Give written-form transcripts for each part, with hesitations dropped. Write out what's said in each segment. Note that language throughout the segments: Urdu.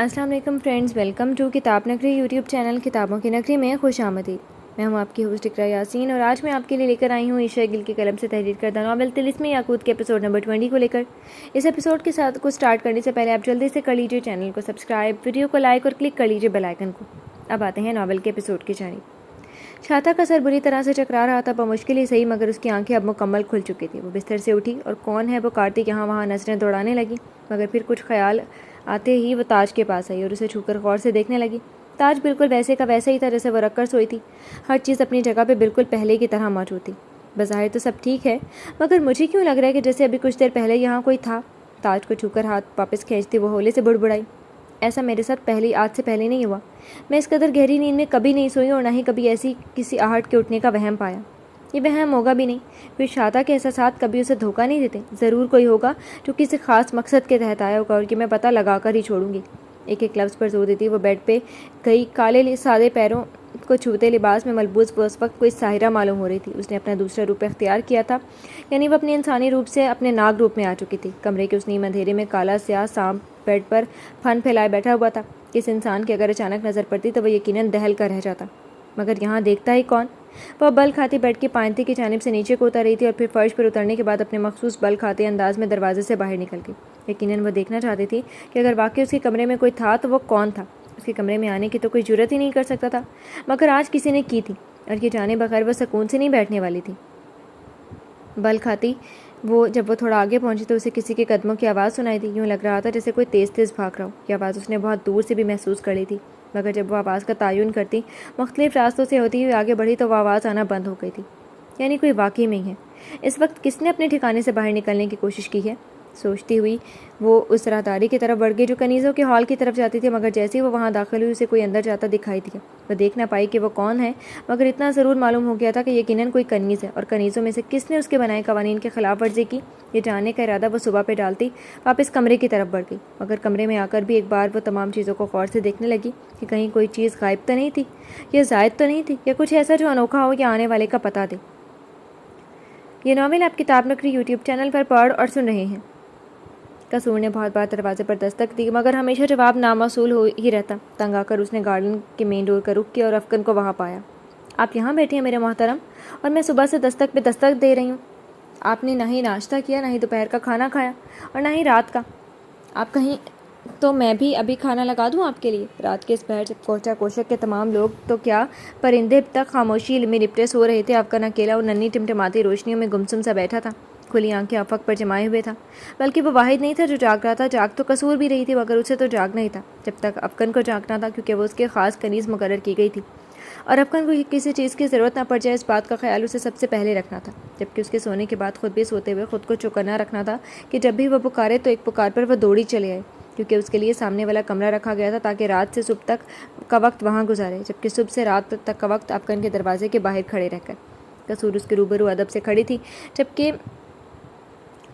السلام علیکم فرینڈز، ویلکم ٹو کتاب نگری یوٹیوب چینل کتابوں کی نگری میں خوش آمدید۔ میں ہوں آپ کی ہوسٹ اقرا یاسین اور آج میں آپ کے لیے لے کر آئی ہوں عائشہ گل کی قلم سے تحریر کردہ ناول طلسم یاقوت کے ایپیسوڈ نمبر 20 کو لے کر۔ اس ایپیسوڈ کے ساتھ کو سٹارٹ کرنے سے پہلے آپ جلدی سے کر لیجیے چینل کو سبسکرائب، ویڈیو کو لائک اور کلک کر لیجیے بیل آئیکن کو۔ اب آتے ہیں ناول کے ایپیسوڈ کی جانب۔ چھاتا کا سر بری طرح سے چکرا رہا تھا، بمشکل ہی صحیح، مگر اس کی آنکھیں اب مکمل کھل چکی تھیں۔ وہ بستر سے اٹھی اور کون ہے وہ کارتک یہاں وہاں نظریں دوڑانے لگی، مگر پھر کچھ خیال آتے ہی وہ تاج کے پاس آئی اور اسے چھو کر غور سے دیکھنے لگی۔ تاج بالکل ویسے کا ویسا ہی تھا جیسے وہ رکھ کر سوئی تھی۔ ہر چیز اپنی جگہ پہ بالکل پہلے کی طرح موجود تھی۔ بظاہر تو سب ٹھیک ہے، مگر مجھے کیوں لگ رہا ہے کہ جیسے ابھی کچھ دیر پہلے یہاں کوئی تھا۔ تاج کو چھو کر ہاتھ واپس کھینچتی وہ ہولے سے بڑبڑائی، ایسا میرے ساتھ آج سے پہلے نہیں ہوا۔ میں اس قدر گہری نیند میں کبھی نہیں سوئی اور نہ ہی کبھی ایسی کسی آہٹ کے اٹھنے کا وہم پایا۔ یہ وہم ہوگا بھی نہیں، پھر چھاتا کے احساسات کبھی اسے دھوکہ نہیں دیتے۔ ضرور کوئی ہوگا جو کسی خاص مقصد کے تحت آیا ہوگا اور کہ میں پتہ لگا کر ہی چھوڑوں گی۔ ایک ایک لفظ پر زور دیتی وہ بیڈ پہ گئی۔ کالے سادے پیروں کو چھوتے لباس میں ملبوس وہ اس وقت کوئی ساحرہ معلوم ہو رہی تھی۔ اس نے اپنا دوسرا روپ اختیار کیا تھا، یعنی وہ اپنے انسانی روپ سے اپنے ناگ روپ میں آ چکی تھی۔ کمرے کے اس نیم اندھیرے میں کالا سیاہ سانپ بیڈ پر پھن پھیلائے بیٹھا ہوا تھا۔ کس انسان کی اگر اچانک نظر پڑتی تو وہ یقیناً دہل کر رہ جاتا، مگر یہاں دیکھتا ہی کون؟ وہ بل کھاتی بیڈ کی پائنتی کی جانب سے نیچے کو اتر رہی تھی اور پھر فرش پر اترنے کے بعد اپنے مخصوص بل کھاتے انداز میں دروازے سے باہر نکل گئی۔ یقیناً وہ دیکھنا چاہتی تھی کہ اگر واقعی اس کے کمرے میں کوئی تھا تو وہ کون تھا۔ اس کے کمرے میں آنے کی تو کوئی جرت ہی نہیں کر سکتا تھا، مگر آج کسی نے کی تھی اور یہ جانے بغیر وہ سکون سے نہیں بیٹھنے والی تھی۔ بل کھاتی جب وہ تھوڑا آگے پہنچی تو اسے کسی کے قدموں کی آواز سنائی دی۔ یوں لگ رہا تھا جیسے کوئی تیز تیز بھاگ رہا ہو۔ یہ آواز اس نے بہت دور سے بھی محسوس کر لی تھی، مگر جب وہ آواز کا تعین کرتی مختلف راستوں سے ہوتی ہوئی آگے بڑھی تو وہ آواز آنا بند ہو گئی تھی۔ یعنی کوئی واقعی میں ہے۔ اس وقت کس نے اپنے ٹھکانے سے باہر نکلنے کی کوشش کی ہے؟ سوچتی ہوئی وہ اس راہداری کی طرف بڑھ گئی جو کنیزوں کے ہال کی طرف جاتی تھی، مگر جیسے ہی وہ وہاں داخل ہوئی اسے کوئی اندر جاتا دکھائی دیا۔ وہ دیکھ نہ پائی کہ وہ کون ہے، مگر اتنا ضرور معلوم ہو گیا تھا کہ یقیناً کوئی کنیز ہے، اور کنیزوں میں سے کس نے اس کے بنائے قوانین کی خلاف ورزی کی، یہ جاننے کا ارادہ وہ صبح پہ ڈالتی واپس کمرے کی طرف بڑھ گئی۔ مگر کمرے میں آ کر بھی ایک بار وہ تمام چیزوں کو غور سے دیکھنے لگی کہ کہیں کوئی چیز غائب تو نہیں تھی، یا زائد تو نہیں تھی، یا کچھ ایسا جو انوکھا ہو یا آنے والے کا پتہ دے۔ یہ ناول آپ کتاب نگری یوٹیوب چینل پر پڑھ اور سن رہے ہیں۔ قصور نے بہت بار دروازے پر دستک دی، مگر ہمیشہ جواب ناموصول ہو ہی رہتا۔ تنگ آ کر اس نے گارڈن کے مین ڈور کا رخ کیا اور افکن کو وہاں پایا۔ آپ یہاں بیٹھے ہیں میرے محترم، اور میں صبح سے دستک پہ دستک دے رہی ہوں۔ آپ نے نہ ہی ناشتہ کیا، نہ ہی دوپہر کا کھانا کھایا، اور نہ ہی رات کا۔ آپ کہیں تو میں بھی ابھی کھانا لگا دوں آپ کے لیے؟ رات کے اس پہر جب کوچہ کوشک کے تمام لوگ تو کیا پرندے تک خاموشی میں لپٹے سو رہے تھے، افکن اکیلا اور ننھی ٹمٹماتی روشنیوں میں گمسم سا بیٹھا تھا، کھلی آنکھیں افق پر جمائے ہوئے تھا۔ بلکہ وہ واحد نہیں تھا جو جاگ رہا تھا، جاگ تو قصور بھی رہی تھی، مگر اسے تو جاگنا ہی تھا جب تک افکن کو جاگنا تھا، کیونکہ وہ اس کے خاص کنیز مقرر کی گئی تھی، اور افکن کو کسی چیز کی ضرورت نہ پڑ جائے اس بات کا خیال اسے سب سے پہلے رکھنا تھا، جبکہ اس کے سونے کے بعد خود بھی سوتے ہوئے خود کو چوکنا رکھنا تھا کہ جب بھی وہ پکارے تو ایک پکار پر وہ دوڑی چلے آئے، کیونکہ اس کے لیے سامنے والا کمرہ رکھا گیا تھا تاکہ رات سے صبح تک کا وقت وہاں گزارے، جبکہ صبح سے رات تک کا وقت افکن کے دروازے کے باہر کھڑے رہ کر۔ قصور اس کے روبرو ادب سے کھڑی تھی، جبکہ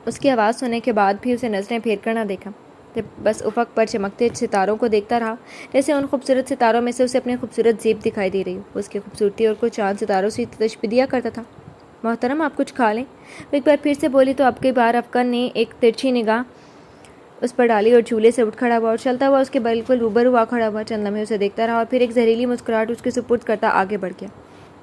اس کی آواز سننے کے بعد بھی اسے نظریں پھیر کر نہ دیکھا، جب بس افق پر چمکتے ستاروں کو دیکھتا رہا، جیسے ان خوبصورت ستاروں میں سے اسے اپنی خوبصورت زیب دکھائی دے رہی ہو۔ اس کی خوبصورتی اور کو چاند ستاروں سے تشبیہ دیا کرتا تھا۔ محترم آپ کچھ کھا لیں؟ وہ ایک بار پھر سے بولی تو اب کی بار افکن نے ایک ترچھی نگاہ اس پر ڈالی اور جھولے سے اٹھ کھڑا ہوا اور چلتا ہوا اس کے بالکل روبرو آ کھڑا ہوا، چند لمحے اسے دیکھتا رہا اور پھر ایک زہریلی مسکراہٹ اس کے سپرد کرتا آگے بڑھ گیا۔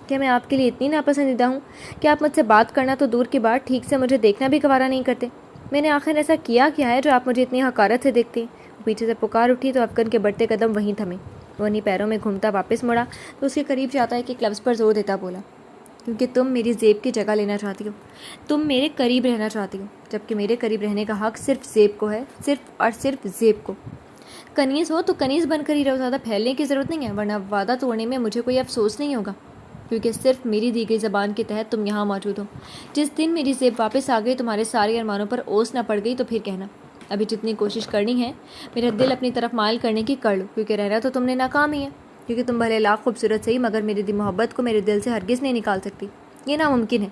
کیا میں آپ کے لیے اتنی ناپسندیدہ ہوں کہ آپ مجھ سے بات کرنا تو دور کی بات، ٹھیک سے مجھے دیکھنا بھی گوارا نہیں کرتے؟ میں نے آخر ایسا کیا ہے جو آپ مجھے اتنی حقارت سے دیکھتی ہیں؟ پیچھے سے پکار اٹھی تو افکن کے بڑھتے قدم وہیں تھمے۔ وہ انہیں پیروں میں گھومتا واپس مڑا تو اس کے قریب جاتا ہے کہ ایک لفظ پر زور دیتا بولا، کیونکہ تم میری زیب کی جگہ لینا چاہتی ہو، تم میرے قریب رہنا چاہتی ہو، جبکہ میرے قریب رہنے کا حق صرف زیب کو ہے، صرف اور صرف زیب کو۔ کنیز ہو تو کنیز بن کر ہی رہو، زیادہ پھیلنے کی ضرورت نہیں ہے، ورنہ وعدہ توڑنے میں مجھے کوئی افسوس نہیں ہوگا، کیونکہ صرف میری دی گئی زبان کے تحت تم یہاں موجود ہو۔ جس دن میری زیب واپس آ گئی، تمہارے سارے ارمانوں پر اوس نہ پڑ گئی تو پھر کہنا۔ ابھی جتنی کوشش کرنی ہے میرا دل اپنی طرف مائل کرنے کی کر لو، کیونکہ رہنا تو تم نے ناکام ہی ہے، کیونکہ تم بھلے لاکھ خوبصورت صحیح، مگر میری دی محبت کو میرے دل سے ہرگز نہیں نکال سکتی، یہ ناممکن ہے۔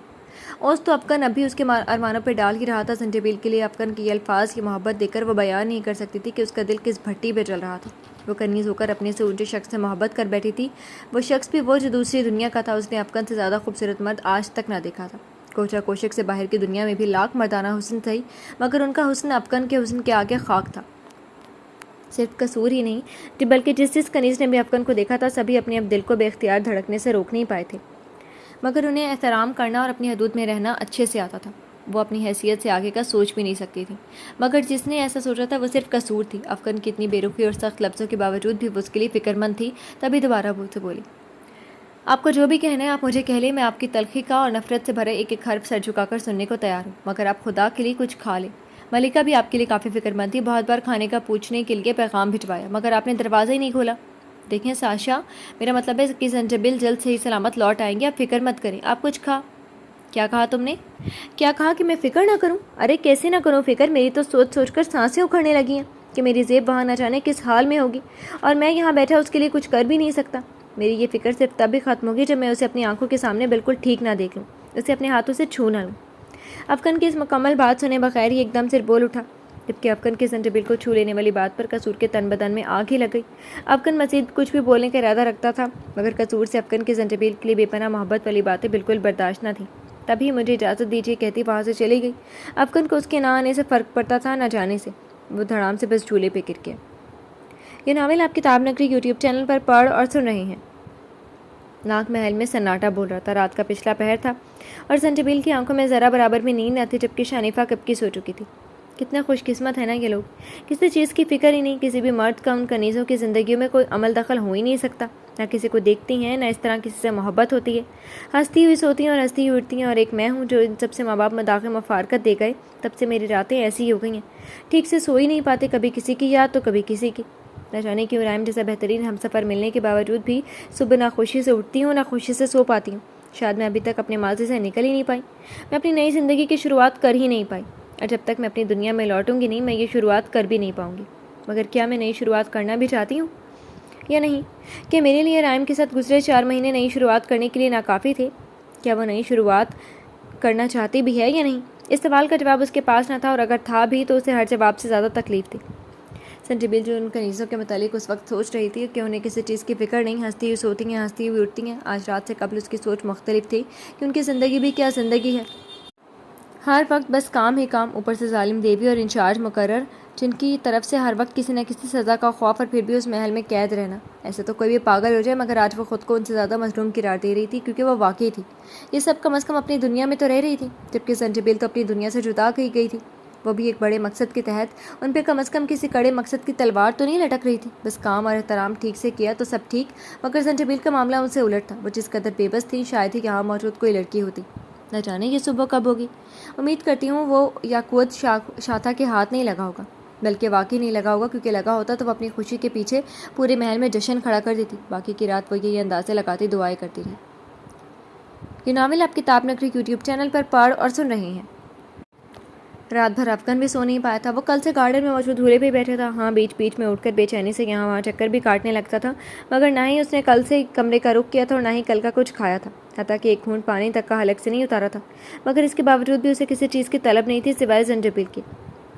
اوس تو افکن ابھی اس کے ارمانوں پہ ڈال ہی رہا تھا۔ زنجبیل کے لیے افکن کی یہ الفاظ، یہ محبت دیکھ کر وہ بیان نہیں کر سکتی تھی کہ اس کا دل کس بھٹی پہ چل رہا تھا۔ وہ کنیز ہو کر اپنے سے اونچے شخص سے محبت کر بیٹھی تھی، وہ شخص بھی وہ جو دوسری دنیا کا تھا۔ اس نے افکن سے زیادہ خوبصورت مرد آج تک نہ دیکھا تھا۔ کوچہ کوشک سے باہر کی دنیا میں بھی لاکھ مردانہ حسن تھی، مگر ان کا حسن افکن کے حسن کے آگے خاک تھا۔ صرف قصور ہی نہیں بلکہ جس کنیز نے بھی افغان کو دیکھا تھا سبھی اپنے اب دل کو بے اختیار دھڑکنے سے روک نہیں پائے تھے، مگر انہیں احترام کرنا اور اپنی حدود میں رہنا اچھے سے آتا تھا۔ وہ اپنی حیثیت سے آگے کا سوچ بھی نہیں سکتی تھی، مگر جس نے ایسا سوچا تھا وہ صرف قصور تھی۔ افغان کی اتنی بے رخی اور سخت لفظوں کے باوجود بھی وہ اس کے لیے فکر مند تھی، تبھی دوبارہ سے بولی، آپ کو جو بھی کہنا ہے آپ مجھے کہہ لیں، میں آپ کی تلخی کا اور نفرت سے بھرے ایک ایک حرف سر جھکا کر سننے کو تیار ہوں، مگر آپ خدا کے لیے کچھ کھا لیں۔ ملکہ بھی آپ کے لیے کافی فکر مند تھی، بہت بار کھانے کا پوچھنے کے لیے پیغام بھجوایا، مگر آپ نے دروازہ ہی نہیں کھولا۔ دیکھیں ساشا، میرا مطلب ہے کہ زنجبیل جلد صحیح سلامت لوٹ آئیں گے، آپ فکر مت کریں، آپ کچھ کیا کہا تم نے؟ کیا کہا کہ میں فکر نہ کروں؟ ارے کیسے نہ کروں فکر، میری تو سوچ سوچ کر سانسیں اکھڑنے لگی ہیں کہ میری زیب وہاں نہ جانے کس حال میں ہوگی، اور میں یہاں بیٹھا اس کے لیے کچھ کر بھی نہیں سکتا۔ میری یہ فکر صرف تب بھی ختم ہوگی جب میں اسے اپنی آنکھوں کے سامنے بالکل ٹھیک نہ دیکھ لوں، اسے اپنے ہاتھوں سے چھو نہ لوں۔ افغان کی اس مکمل بات سنے بغیر ہی ایک دم سے بول اٹھا، جبکہ افغان کے زنجبیل کو چھو لینے والی بات پر قصور کے تن بدن میں آگ ہی لگ گئی۔ افغان مزید کچھ بھی بولنے کا ارادہ رکھتا تھا، مگر قصور سے افغان کے زنجبیل کے لیے بے پناہ محبت والی باتیں بالکل برداشت نہ تھیں۔ تبھی مجھے اجازت دیجیے کہتی وہاں سے چلی گئی۔ افغان کو اس کے نہ آنے سے فرق پڑتا تھا نہ جانے سے، وہ دھڑام سے بس جھولے پہ گر گیا۔ یہ ناول آپ کتاب نگری یوٹیوب چینل پر پڑھ اور سن رہے ہیں۔ ناگ محل میں سناٹا بول رہا تھا، رات کا پچھلا پہر تھا اور زنجبیل کی آنکھوں میں ذرا برابر بھی نیند نہ تھی، جبکہ شنیفہ کب کی سو چکی تھی۔ کتنے خوش قسمت ہے نا یہ لوگ، کسی چیز کی فکر ہی نہیں، کسی بھی مرد کا ان کنیزوں کی زندگیوں میں کوئی عمل دخل ہو ہی نہیں سکتا، نہ کسی کو دیکھتی ہیں، نہ اس طرح کسی سے محبت ہوتی ہے، ہنستی ہوئی سوتی ہیں اور ہنستی ہوئی اٹھتی ہیں، اور ایک میں ہوں جو ان سب سے ماں باپ مداخل مفارقت دے گئے، تب سے میری راتیں ایسی ہی ہو گئی ہیں، ٹھیک سے سو ہی نہیں پاتے، کبھی کسی کی یاد تو کبھی کسی کی۔ نہ جانے کیوں رائم جیسا بہترین ہم سفر ملنے کے باوجود بھی صبح نہ خوشی سے اٹھتی ہوں نہ خوشی سے سو پاتی ہوں۔ شاید میں ابھی تک اپنے ماضی سے نکل ہی نہیں پائی، میں اپنی نئی زندگی کی شروعات کر ہی نہیں پائی، اور جب تک میں اپنی دنیا میں لوٹوں گی نہیں میں یہ شروعات کر بھی نہیں پاؤں گی۔ مگر کیا میں نئی شروعات کرنا بھی چاہتی ہوں یا نہیں؟ کہ میرے لیے رائم کے ساتھ گزرے 4 مہینے نئی شروعات کرنے کے لیے ناکافی تھے؟ کیا وہ نئی شروعات کرنا چاہتی بھی ہے یا نہیں؟ اس سوال کا جواب اس کے پاس نہ تھا، اور اگر تھا بھی تو اسے ہر جواب سے زیادہ تکلیف تھی۔ زنجبیل جو ان کنیزوں کے متعلق اس وقت سوچ رہی تھی کہ انہیں کسی چیز کی فکر نہیں، ہنستی ہوئی سوتی ہیں، ہنستی ہوئی اٹھتی ہیں، آج رات سے قبل اس کی سوچ مختلف تھی کہ ان کی زندگی بھی کیا زندگی ہے، ہر وقت بس کام ہی کام، اوپر سے ظالم دیوی اور انچارج مقرر جن کی طرف سے ہر وقت کسی نہ کسی سزا کا خوف، اور پھر بھی اس محل میں قید رہنا۔ ایسے تو کوئی بھی پاگل ہو جائے، مگر آج وہ خود کو ان سے زیادہ مظلوم قرار دے رہی تھی، کیونکہ وہ واقعی تھی یہ سب کم از کم اپنی دنیا میں تو رہ رہی تھی، جبکہ زنجبیل تو اپنی دنیا سے جدا کی گئی تھی، وہ بھی ایک بڑے مقصد کے تحت۔ ان پہ کم از کم کسی کڑے مقصد کی تلوار تو نہیں لٹک رہی تھی، بس کام اور احترام ٹھیک سے کیا تو سب ٹھیک، مگر زنجبیل کا معاملہ ان سے الٹ تھا۔ وہ جس قدر بے بس تھی، شاید ہی کہ یہاں موجود کوئی لڑکی ہوتی۔ نہ جانے یہ صبح کب ہوگی، امید کرتی ہوں وہ یاقوت شاتھا کے ہاتھ نہیں لگا ہوگا، بلکہ واقعی نہیں لگا ہوگا، کیونکہ لگا ہوتا تو وہ اپنی خوشی کے پیچھے پورے محل میں جشن کھڑا کر دیتی۔ باقی کی رات وہ یہی اندازے لگاتی دعائیں کرتی رہی۔ یہ ناول آپ کتاب نگری یوٹیوب چینل پر پڑھ اور سن رہے ہیں۔ رات بھر افغان بھی سو نہیں پایا تھا، وہ کل سے گارڈن میں موجود جھولے پہ بیٹھا تھا، ہاں بیچ بیچ میں اٹھ کر بے چینی سے یہاں وہاں چکر بھی کاٹنے لگتا تھا، مگر نہ ہی اس نے کل سے کمرے کا رخ کیا تھا اور نہ ہی کل کا کچھ کھایا تھا، حتیٰ کہ ایک گھونٹ پانی تک کا حلق سے نہیں اتارا تھا، مگر اس کے باوجود بھی اسے کسی چیز کی طلب نہیں تھی سوائے زنجبیل کی۔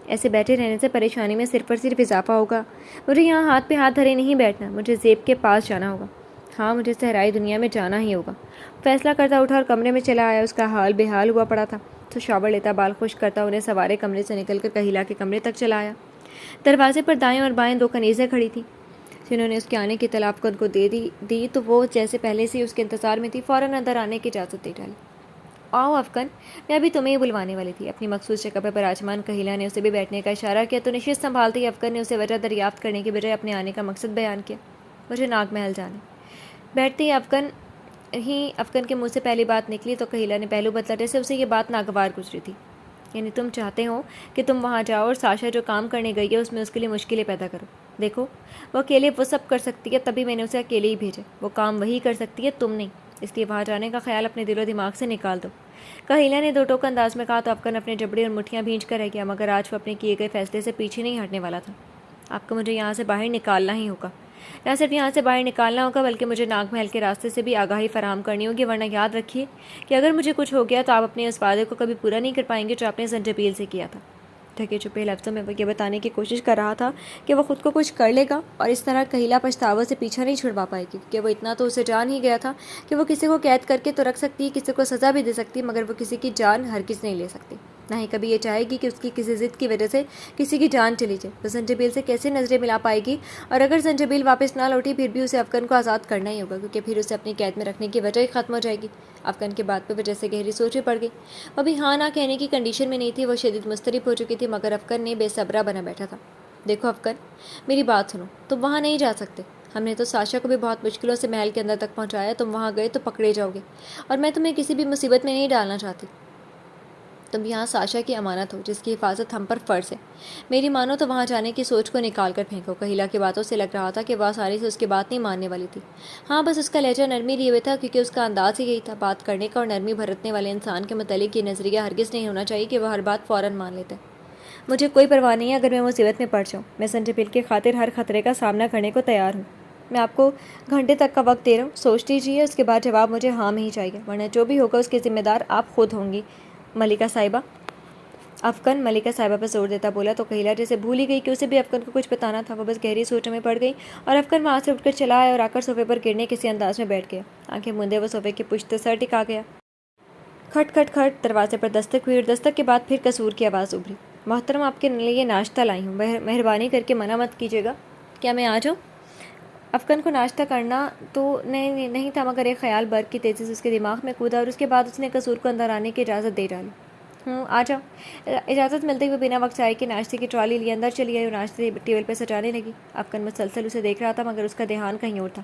ایسے بیٹھے رہنے سے پریشانی میں صرف اور صرف اضافہ ہوگا، مجھے یہاں ہاتھ پہ ہاتھ دھرے نہیں بیٹھنا، مجھے زیب کے پاس جانا ہوگا، ہاں مجھے صحرائی دنیا میں جانا ہی ہوگا۔ فیصلہ کرتا اٹھا اور کمرے میں چلا آیا، اس کا حال بے حال ہوا پڑا تھا، تو شاور لیتا، بال خشک کرتا انہیں سوارے کمرے سے نکل کر کہیلا کے کمرے تک چلا آیا۔ دروازے پر دائیں اور بائیں 2 کنیزیں کھڑی تھیں، جنہوں نے اس کے آنے کی اطلاع افغان کو دے دی تو وہ جیسے پہلے سے اس کے انتظار میں تھی، فوراً اندر آنے کی اجازت دے ڈالی۔ آؤ افغان، میں ابھی تمہیں ہی بلوانے والی تھی۔ اپنی مخصوص جگہ پر براجمان کہیلا نے اسے بھی بیٹھنے کا اشارہ کیا، تو نشست سنبھالتے ہی افغان نے اسے وجہ دریافت کرنے کے بجائے اپنے آنے کا مقصد بیان کیا، مجھے ناگ محل جانا ہے۔ بیٹھتے ہی افغان کے منہ سے پہلی بات نکلی تو کہیلا نے پہلو بدلا، جیسے اسے یہ بات ناگوار گزری تھی۔ یعنی تم چاہتے ہو کہ تم وہاں جاؤ اور ساشا جو کام کرنے گئی ہے اس میں اس کے لیے مشکلیں پیدا کرو؟ دیکھو وہ اکیلے وہ سب کر سکتی ہے، تبھی میں نے اسے اکیلے ہی بھیجا، وہ کام وہی کر سکتی ہے، تم نہیں، اس لیے وہاں جانے کا خیال اپنے دل و دماغ سے نکال دو۔ کہیلا نے 2 ٹوک انداز میں کہا تو افغان اپنے جبڑے اور مٹھیاں بھینچ کر رہ گیا، مگر آج وہ اپنے کیے گئے فیصلے سے پیچھے نہیں ہٹنے والا تھا۔ آپ کو مجھے یہاں سے باہر نکالنا ہی ہوگا، نہ صرف یہاں سے باہر نکالنا ہوگا بلکہ مجھے ناگ محل کے راستے سے بھی آگاہی فراہم کرنی ہوگی، ورنہ یاد رکھیے کہ اگر مجھے کچھ ہو گیا تو آپ اپنے اس وعدے کو کبھی پورا نہیں کر پائیں گے جو آپ نے زنجبیل سے کیا تھا۔ ڈھکے چھپے لفظوں میں وہ یہ بتانے کی کوشش کر رہا تھا کہ وہ خود کو کچھ کر لے گا اور اس طرح کہیلا پچھتاوا سے پیچھا نہیں چھڑوا پائے گی، کہ وہ اتنا تو اسے جان ہی گیا تھا کہ وہ کسی کو قید کر کے تو رکھ سکتی ہے، کسی کو سزا بھی دے سکتی، مگر وہ کسی کی جان ہرگز نہیں لے سکتی۔ نہ ہی کبھی یہ چاہے گی کہ اس کی کسی ضد کی وجہ سے کسی کی جان چلی جائے۔ وہ زنجبیل سے کیسے نظریں ملا پائے گی؟ اور اگر زنجبیل واپس نہ لوٹی پھر بھی اسے افغان کو آزاد کرنا ہی ہوگا، کیونکہ پھر اسے اپنی قید میں رکھنے کی وجہ ہی ختم ہو جائے گی۔ افغان کی بات پہ وجہ سے گہری سوچ میں پڑ گئی۔ وہ ابھی ہاں نہ کہنے کی کنڈیشن میں نہیں تھی، وہ شدید مضطرب ہو چکی تھی، مگر افغان نے بے صبرا بنا بیٹھا تھا۔ دیکھو افغان، میری بات سنو، تم وہاں نہیں جا سکتے۔ ہم نے تو ساشا کو بھی بہت مشکلوں سے محل کے اندر تک پہنچایا، تم وہاں گئے تو پکڑے جاؤ گے، اور میں تمہیں کسی بھی مصیبت میں نہیں ڈالنا چاہتی۔ تم یہاں ساشا کی امانت ہو جس کی حفاظت ہم پر فرض ہے۔ میری مانو تو وہاں جانے کی سوچ کو نکال کر پھینکو۔ کہیلا کی باتوں سے لگ رہا تھا کہ وہ آسانی سے اس کی بات نہیں ماننے والی تھی۔ ہاں بس اس کا لہجہ نرمی لیے ہوئے تھا، کیونکہ اس کا انداز ہی یہی تھا۔ بات کرنے کا اور نرمی برتنے والے انسان کے متعلق یہ نظریہ ہرگز نہیں ہونا چاہیے کہ وہ ہر بات فوراً مان لیتا ہے۔ مجھے کوئی پرواہ نہیں ہے اگر میں مصیبت میں پڑ جاؤں، میں زنجبیل کی خاطر ہر خطرے کا سامنا کرنے کو تیار ہوں۔ میں آپ کو گھنٹے تک کا وقت دے رہا ہوں، سوچ لیجیے، اس کے بعد جواب مجھے ہاں میں ہی چاہیے، ورنہ جو بھی ہوگا اس کی ذمہ دار آپ خود ہوں گی ملکہ صاحبہ۔ افغان ملکہ صاحبہ پر زور دیتا بولا تو کہیلا جیسے بھول ہی گئی کہ اسے بھی افغان کو کچھ بتانا تھا۔ وہ بس گہری سوچوں میں پڑ گئی اور افغان وہاں سے اٹھ کر چلا آیا اور آ کر صوفے پر گرنے کسی انداز میں بیٹھ گیا۔ آنکھیں موندے وہ صوفے کی پشت سر ٹکا گیا۔ کھٹ کھٹ کھٹ دروازے پر دستک ہوئی اور دستک کے بعد پھر کسور کی آواز ابھری۔ محترم، آپ کے لیے ناشتہ لائی ہوں، مہربانی کر کے منع مت کیجیے گا، کیا میں آ جاؤں؟ افغان کو ناشتہ کرنا تو نہیں تھا، مگر ایک خیال برق کی تیزی سے اس کے دماغ میں کودا اور اس کے بعد اس نے کسور کو اندر آنے کی اجازت دے ڈالی۔ آ جاؤ۔ اجازت ملتے ہوئے بنا وقت ضائع کے ناشتے کی ٹرالی لیے اندر چلی آئی اور ناشتے ٹیبل پہ سجانے لگی۔ افغان مسلسل اسے دیکھ رہا تھا، مگر اس کا دھیان کہیں اور تھا،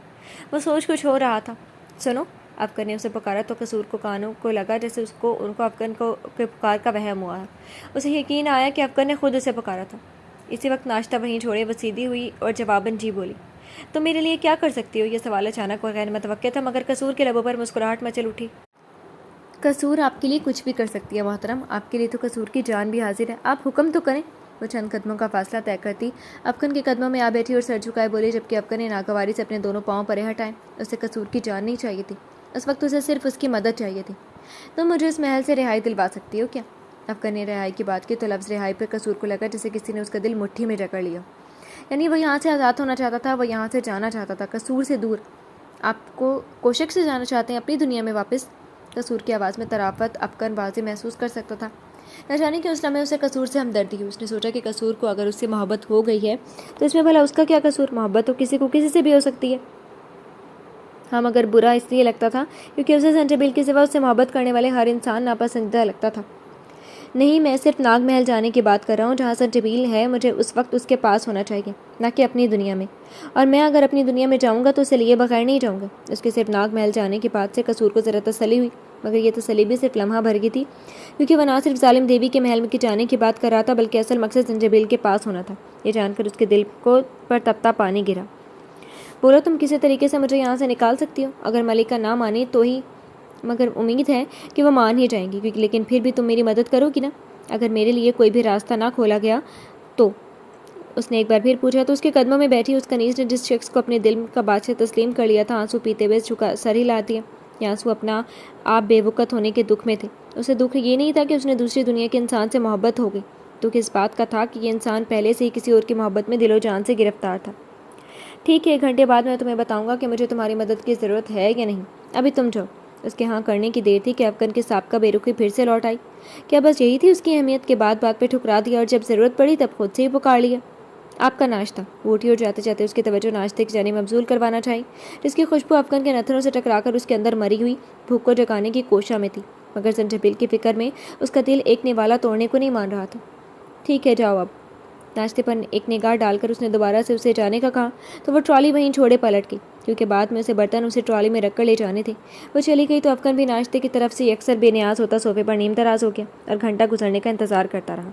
وہ سوچ کچھ ہو رہا تھا۔ سنو، افغان نے اسے پکارا تو کسور کو کانوں کو لگا جیسے ان کو افغان کے پکار کا وہم ہوا ہے۔ اسے یقین آیا کہ افغان نے خود اسے پکارا تھا۔ اسی وقت ناشتہ وہیں چھوڑے وہ سیدھی ہوئی اور جواباً جی بولی، تم میرے لیے کیا کر سکتی ہو؟ یہ سوال اچانک و غیر متوقع تھا، مگر کسور کے لبوں پر مسکراہٹ مچل اٹھی۔ کسور آپ کے لیے کچھ بھی کر سکتی ہے محترم، آپ کے لیے تو کسور کی جان بھی حاضر ہے، آپ حکم تو کریں۔ وہ چند قدموں کا فاصلہ طے کرتی افغان کے قدموں میں آ بیٹھی اور سر جھکائے بولی، جبکہ افغان نے ناگواری سے اپنے دونوں پاؤں پرے ہٹائے۔ اسے کسور کی جان نہیں چاہیے تھی، اس وقت اسے صرف اس کی مدد چاہیے تھی۔ تم مجھے اس محل سے رہائی دلوا سکتی ہو کیا؟ افغان نے رہائی کی بات کی تو لفظ رہائی پر کسور کو لگا جیسے کسی نے اس کا دل مٹھی میں جکڑ لیا، یعنی وہ یہاں سے آزاد ہونا چاہتا تھا، وہ یہاں سے جانا چاہتا تھا، کسور سے دور۔ آپ کو کوشش سے جانا چاہتے ہیں اپنی دنیا میں واپس؟ کسور کی آواز میں طرافت افغان واضح محسوس کر سکتا تھا۔ نہ جانے کہ اس لمحے اسے کسور سے ہمدردی ہوئی۔ اس نے سوچا کہ کسور کو اگر اس سے محبت ہو گئی ہے تو اس میں بھلا اس کا کیا قصور؟ محبت تو کسی کو کسی سے بھی ہو سکتی ہے۔ ہاں مگر برا اس لیے لگتا تھا کیونکہ اسے زنجبیل کے سوا اس سے محبت کرنے والے ہر انسان ناپسندیدہ لگتا تھا۔ نہیں، میں صرف ناگ محل جانے کی بات کر رہا ہوں، جہاں زنجبیل ہے مجھے اس وقت اس کے پاس ہونا چاہیے، نہ کہ اپنی دنیا میں، اور میں اگر اپنی دنیا میں جاؤں گا تو اسے لیے بغیر نہیں جاؤں گا۔ اس کے صرف ناگ محل جانے کی بات سے کسور کو ذرا تسلی ہوئی، مگر یہ تسلی بھی صرف لمحہ بھر کی تھی، کیونکہ وہ نہ صرف ظالم دیوی کے محل میں جانے کی بات کر رہا تھا بلکہ اصل مقصد زنجبیل کے پاس ہونا تھا۔ یہ جان کر اس کے دل پر تپتا پانی گرا۔ بولو، تم کسی طریقے سے مجھے یہاں سے نکال سکتی ہو؟ اگر ملکہ نہ مانی تو ہی، مگر امید ہے کہ وہ مان ہی جائیں گی، لیکن پھر بھی تم میری مدد کرو گی نا؟ اگر میرے لیے کوئی بھی راستہ نہ کھولا گیا تو؟ اس نے ایک بار پھر پوچھا تو اس کے قدموں میں بیٹھی اس کنیز نے جس شخص کو اپنے دل کا بادشاہ تسلیم کر لیا تھا آنسو پیتے ہوئے سر ہلا دیا۔ یہ آنسو اپنا آپ بے وقت ہونے کے دکھ میں تھے۔ اسے دکھ یہ نہیں تھا کہ اس نے دوسری دنیا کے انسان سے محبت ہو گئی، دکھ اس بات کا تھا کہ یہ انسان پہلے سے ہی کسی اور کی محبت میں دل و جان سے گرفتار تھا۔ ٹھیک ہے، 1 گھنٹے بعد میں تمہیں بتاؤں گا کہ مجھے تمہاری مدد کی ضرورت ہے یا نہیں، ابھی تم جاؤ۔ اس کے ہاں کرنے کی دیر تھی کہ افغان کے سابقہ بے رخی پھر سے لوٹ آئی۔ کیا بس یہی تھی اس کی اہمیت کہ بات بات پہ ٹھکرا دیا اور جب ضرورت پڑی تب خود سے ہی پکار لیا؟ آپ کا ناشتہ۔ وہ اٹھی اور جاتے جاتے اس کی توجہ ناشتے کی جانب مبذول کروانا چاہی، جس کی خوشبو افغان کے نتھنوں سے ٹکرا کر اس کے اندر مری ہوئی بھوک کو جگانے کی کوشاں میں تھی، مگر زنجبیل کی فکر میں اس کا دل ایک نوالا توڑنے کو نہیں مان رہا تھا۔ ٹھیک ہے، جاؤ اب۔ ناشتے پر ایک نگاہ ڈال کر اس نے دوبارہ سے اسے جانے کا کہا تو وہ ٹرالی وہیں چھوڑے پلٹ گئی، کیونکہ بعد میں اسے برتن اسے ٹرالی میں رکھ کر لے جانے تھے۔ وہ چلی گئی تو افغان بھی ناشتے کی طرف سے اکثر بے نیاز ہوتا صوفے پر نیم دراز ہو گیا اور گھنٹہ گزرنے کا انتظار کرتا رہا۔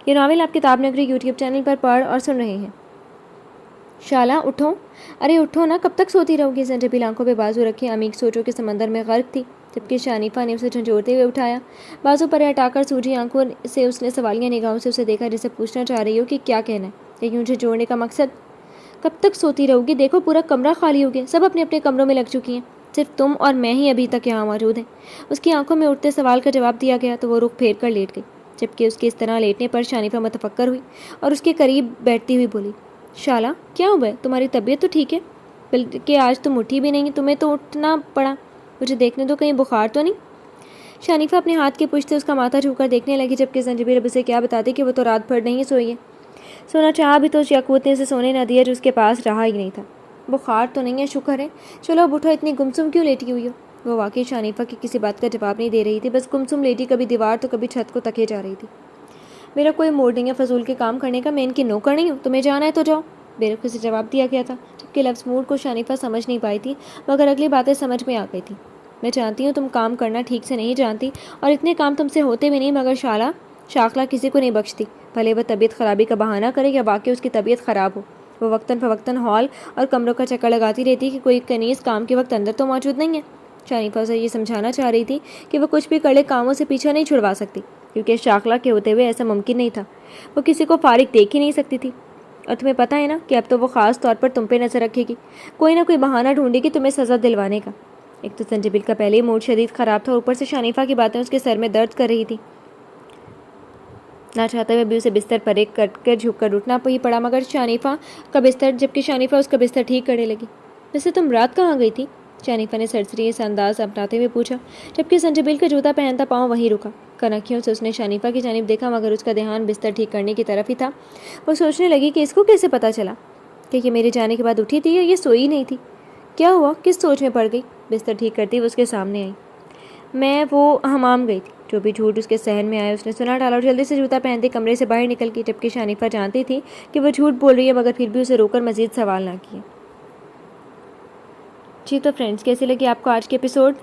یہ ناول آپ کتاب نگری یوٹیوب چینل پر پڑھ اور سن رہے ہیں۔ شالہ اٹھو، ارے اٹھو نا، کب تک سوتی رہو گی؟ زنجبیل آنکھوں پہ بازو رکھے عمیق سوچوں کے سمندر میں غرق تھی، جبکہ شانیفہ نے اسے جھنجھوڑتے ہوئے اٹھایا۔ بازو پر ہٹا کر سوجی آنکھوں سے اس نے سوالیہ نگاہوں سے اسے دیکھا، جسے پوچھنا چاہ رہی ہو کہ کیا کہنا ہے، لیکن مجھے جوڑنے کا مقصد۔ کب تک سوتی رہو گی؟ دیکھو پورا کمرہ خالی ہو گیا، سب اپنے اپنے کمروں میں لگ چکی ہیں، صرف تم اور میں ہی ابھی تک یہاں موجود ہیں۔ اس کی آنکھوں میں اٹھتے سوال کا جواب دیا گیا تو وہ رخ پھیر کر لیٹ گئی، جبکہ اس کے اس طرح لیٹنے پر شانیفہ متفکر ہوئی اور اس کے قریب بیٹھتی ہوئی بولی، شالہ کیا ہوا ہے؟ تمہاری طبیعت تو ٹھیک ہے؟ بلکہ آج تم اٹھی بھی نہیں، تمہیں تو اٹھنا پڑا، مجھے دیکھنے تو کہیں بخار تو نہیں؟ شنیفہ اپنے ہاتھ کی پشت سے اس کا ماتھا چھو کر دیکھنے لگی، جبکہ زنجبیل اب اسے کیا بتاتی کہ وہ تو رات بھر نہیں سوئی ہے۔ سونا چاہا بھی تو اس یاقوت نے اسے سونے نہ دیا جو اس کے پاس رہا ہی نہیں تھا۔ بخار تو نہیں ہے، شکر ہے۔ چلو اب اٹھو، اتنی گمسم کیوں لیٹی ہوئی ہو؟ وہ واقعی شنیفہ کی کسی بات کا جواب نہیں دے رہی تھی، بس گمسم لیٹی کبھی دیوار تو کبھی چھت کو تکیے جا رہی تھی۔ میرا کوئی موڈ نہیں ہے فضول کے کام کرنے کا، میں ان کی نوکر نہیں ہوں، تمہیں جانا ہے تو جاؤ، بے رخی سے جواب دیا گیا تھا، جبکہ لفظ موڈ کو شنیفہ سمجھ نہیں پائی تھی، مگر اگلی باتیں سمجھ میں آ گئی تھی۔ میں جانتی ہوں تم کام کرنا ٹھیک سے نہیں جانتی اور اتنے کام تم سے ہوتے بھی نہیں، مگر شاخلہ کسی کو نہیں بخشتی، بھلے وہ طبیعت خرابی کا بہانہ کرے یا واقعی اس کی طبیعت خراب ہو۔ وہ وقتاً فوقتاً ہال اور کمروں کا چکر لگاتی رہتی کہ کوئی کنیز کام کے وقت اندر تو موجود نہیں ہے۔ شنیفہ اسے یہ سمجھانا چاہ رہی تھی کہ وہ کچھ بھی کر لے کاموں سے پیچھا نہیں چھڑوا سکتی، کیونکہ شاخلہ کے ہوتے ہوئے ایسا ممکن نہیں تھا، وہ کسی کو فارغ دیکھ ہی نہیں سکتی تھی۔ اور تمہیں پتہ ہے نا کہ اب تو وہ خاص طور پر تم پہ نظر رکھے گی، کوئی نہ کوئی بہانہ ڈھونڈے گی تمہیں سزا دلوانے کا۔ ایک تو زنجبیل کا پہلے ہی موڈ شدید خراب تھا، اوپر سے شنیفہ کی باتیں اس کے سر میں درد کر رہی تھی۔ نہ چاہتے ہوئے بھی اسے بستر پر ایک کٹ کر جھک کر اٹھنا ہی پڑا، مگر جبکہ شنیفہ اس کا بستر ٹھیک کرنے لگی۔ ویسے تم رات کہاں گئی تھی؟ شنیفہ نے سرسری سا انداز اپناتے ہوئے پوچھا، جبکہ زنجبیل کا جوتا پہنتا پاؤں وہیں رکا۔ کنکھیوں سے اس نے شنیفہ کی جانب دیکھا، مگر اس کا دھیان بستر ٹھیک کرنے کی طرف ہی تھا۔ وہ سوچنے لگی کہ اس کو کیسے پتہ چلا کہ یہ میرے جانے کے بعد اٹھی تھی یا یہ سوئی نہیں تھی؟ کیا ہوا؟ کس سوچ میں پڑ گئی؟ بستر ٹھیک کرتی وہ اس کے سامنے آئی۔ میں وہ حمام گئی تھی۔ جو بھی جھوٹ اس کے ذہن میں آیا اس نے سنا ڈالا اور جلدی سے جوتا پہنتے کمرے سے باہر نکل گئی، جبکہ شنیفہ جانتی تھی کہ وہ جھوٹ بول رہی ہے، مگر پھر بھی اسے روک کر مزید سوال نہ کیے۔ جی تو فرینڈز، کیسے لگی آپ کو آج کے ایپیسوڈ؟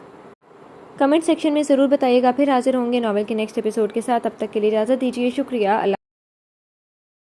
کمنٹ سیکشن میں ضرور بتائیے گا۔ پھر حاضر ہوں گے ناول کے نیکسٹ ایپیسوڈ کے ساتھ، اب تک کے لیے اجازت دیجیے، شکریہ، اللہ